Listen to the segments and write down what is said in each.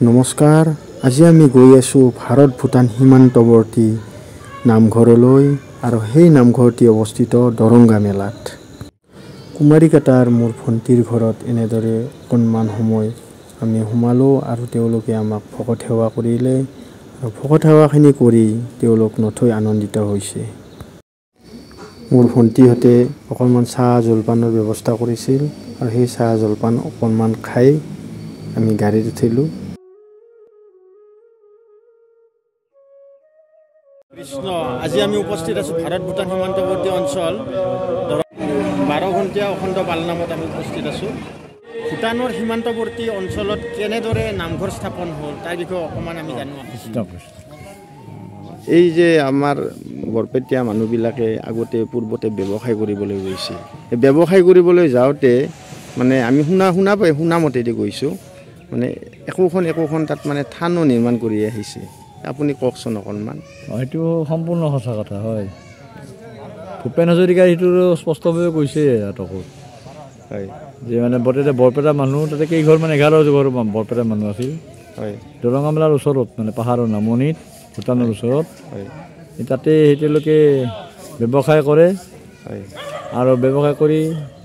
নমস্কাৰ আজি আমি গৈ আছো ভাৰত ভূটান সীমান্তৱৰ্তী নামঘৰলৈ আৰু সেই নামঘৰটি অৱস্থিত দৰংগা মেলাত কুমাৰীকাটাৰ মোৰ ভণ্টিৰ ঘৰত এনেদৰে অকণমান সময় আমি সোমালো আৰু তেওঁলোকে আমাক ভকত সেৱা কৰিলে আৰু ভকত সেৱাখিনি কৰি তেওঁলোক নথৈ আনন্দিত হৈছে মোৰ ভণ্টিহঁতে অকণমান চাহ জলপানৰ ব্যৱস্থা কৰিছিল আৰু সেই চাহ জলপান অকণমান খাই আমি গাড়ীত উঠিলোঁ কৃষ্ণ আজি আমি উপস্থিত আছো ভাৰত ভূটান সীমান্তৱৰ্তী অঞ্চল 12 ঘণ্টীয়া অখণ্ড পালনামত আমি উপস্থিত আছো ভূটানৰ সীমান্তৱৰ্তী অঞ্চলত কেনেদৰে নামঘৰ স্থাপন হ'ল তাৰ বিষয়ে অকণমান আমি জানো এই যে আমাৰ বৰপেটীয়া মানুহবিলাকে আগতে পূৰ্বতে ব্যৱসায় কৰিবলৈ গৈছিল এই ব্যৱসায় কৰিবলৈ যাওঁতে মানে আমি শুনা মতেদি গৈছোঁ মানে একোখন তাত মানে থানো নিৰ্মাণ কৰি আহিছে আপুনি কওকচোন অকণমান এইটো সম্পূৰ্ণ সঁচা কথা হয় ভূপেন হাজৰিকাই এইটো স্পষ্টভাৱে কৈছে নাটকত হয় যে মানে বৰপেটা মানুহ তাতে কেইঘৰ মানে 11 ঘৰ বৰপেটা মানুহ আছিল হয় দৰঙা মেলাৰ ওচৰত মানে পাহাৰৰ নামনিত ভূটানৰ ওচৰত হয় তাতে তেওঁলোকে ব্যৱসায় কৰে হয় আৰু ব্যৱসায় কৰি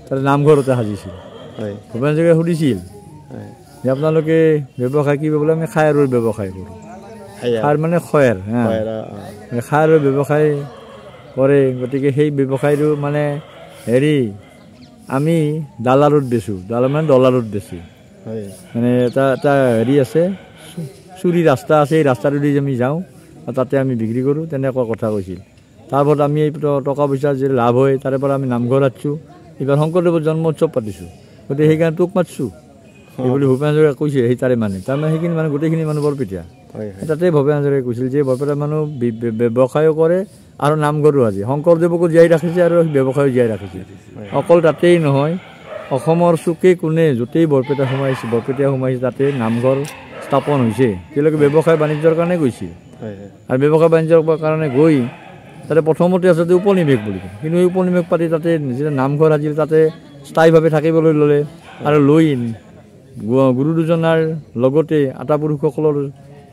তাতে নামঘৰতে সাজিছিল হয় ভূপেন হাজৰিকাই সুধিছিল যে আপোনালোকে ব্যৱসায় কি বোলে আমি খায়ৰৰ ব্যৱসায় কৰোঁ খাৰ মানে খয়েৰ খাৰৰ ব্যৱসায় কৰে গতিকে সেই ব্যৱসায়টো মানে হেৰি আমি ডালাৰত বেচোঁ ডলাৰত বেচোঁ মানে এটা হেৰি আছে চুৰি ৰাস্তা আছে এই ৰাস্তাটোদি আমি যাওঁ আৰু তাতে আমি বিক্ৰী কৰোঁ তেনেকুৱা কথা কৈছিল তাৰপৰত আমি এই টকা পইচা যে লাভ হয় তাৰে পৰা আমি নামঘৰ আছোঁ এইবাৰ শংকৰদেৱৰ জন্ম উৎসৱ পাতিছোঁ গতিকে সেইকাৰণে তোক মাতিছোঁ এই বুলি ভূপেন হাজৰিকাই কৈছে সেই তাৰমানে সেইখিনি মানুহ গোটেইখিনি মানুহ বৰপেটীয়া তাতে ভূপেন হাজৰিকাই কৈছিল যে বৰপেটা মানুহ ব্যৱসায়ো কৰে আৰু নামঘৰো আজি শংকৰদেৱকো জীয়াই ৰাখিছে আৰু ব্যৱসায়ো জীয়াই ৰাখিছে অকল তাতেই নহয় অসমৰ চুকে কোণে য'তেই বৰপেটীয়া সোমাইছে তাতে নামঘৰ স্থাপন হৈছে তেওঁলোকে ব্যৱসায় বাণিজ্যৰ কাৰণে গৈছিল আৰু ব্যৱসায় বাণিজ্যৰ কাৰণে গৈ তাতে প্ৰথমতে আচলতে উপনিৱেশ বুলি কিন্তু এই উপনিৱেশ পাতি তাতে যেতিয়া নামঘৰ সাজিল তাতে স্থায়ীভাৱে থাকিবলৈ ল'লে আৰু লৈ গুৰু দুজনাৰ লগতে আটাপুৰুষসকলৰ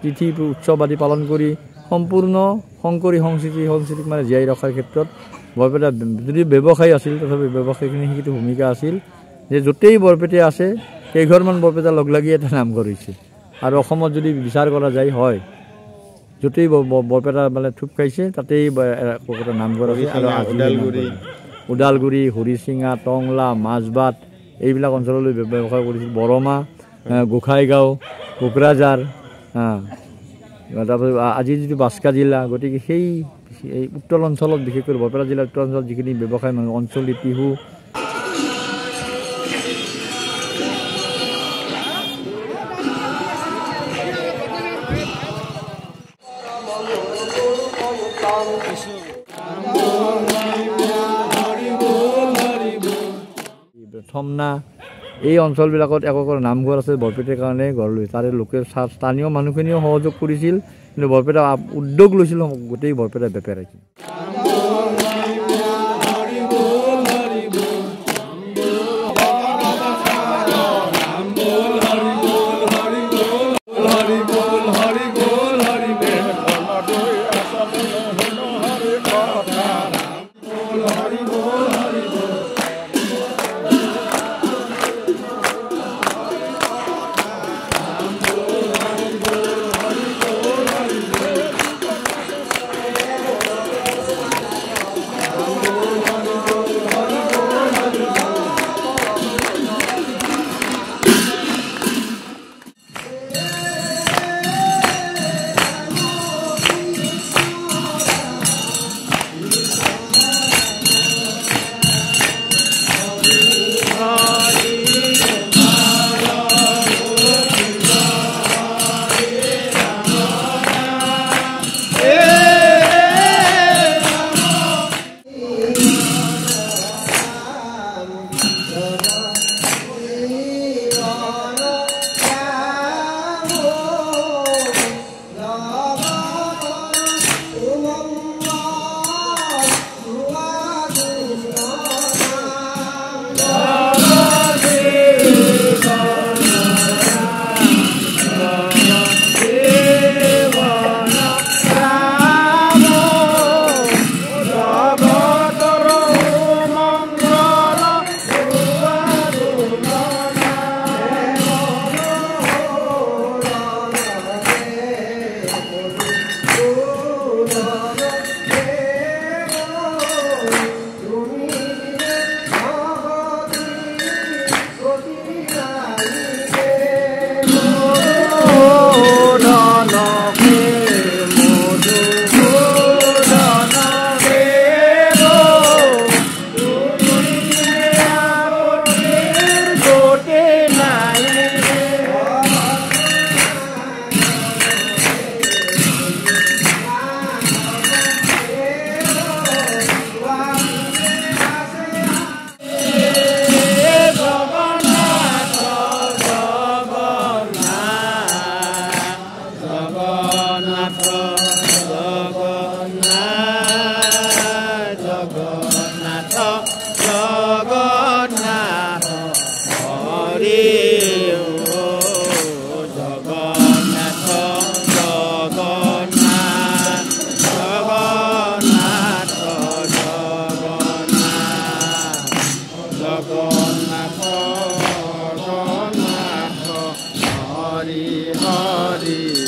তিথি উৎসৱ আদি পালন কৰি সম্পূৰ্ণ শংকৰী সংস্কৃতিক মানে জীয়াই ৰখাৰ ক্ষেত্ৰত বৰপেটা যদি ব্যৱসায় আছিল তথাপি ব্যৱসায়খিনি সেইটো ভূমিকা আছিল যে য'তেই বৰপেটা আছে কেইঘৰমান বৰপেটা লগ লাগি এটা নামঘৰ হৈছে আৰু অসমত যদি বিচাৰ কৰা যায় হয় য'তেই বৰপেটা মানে থুপ খাইছে তাতেই এটা নামঘৰ আছে আৰু ওদালগুৰি হৰিচিঙা টংলা মাজবাট এইবিলাক অঞ্চললৈ ব্যৱসায় কৰিছিল বৰমা গোসাইগাঁও কোকৰাঝাৰ তাৰপিছত আজি যিটো বাস্কা জিলা গতিকে সেই উত্তৰ অঞ্চলত বিশেষকৈ বৰপেটা জিলাৰ উত্তৰ অঞ্চলত যিখিনি ব্যৱসায় মানুহ অঞ্চলিক টিহু থমনা এই অঞ্চলবিলাকত একোখন নামঘৰ আছে বৰপেটাৰ কাৰণে গঢ় লৈ তাৰে লোকে স্থানীয় মানুহখিনিও সহযোগ কৰিছিল কিন্তু বৰপেটা উদ্যোগ লৈছিল গোটেই বৰপেটা বেপাৰীছিল হৰি হৰি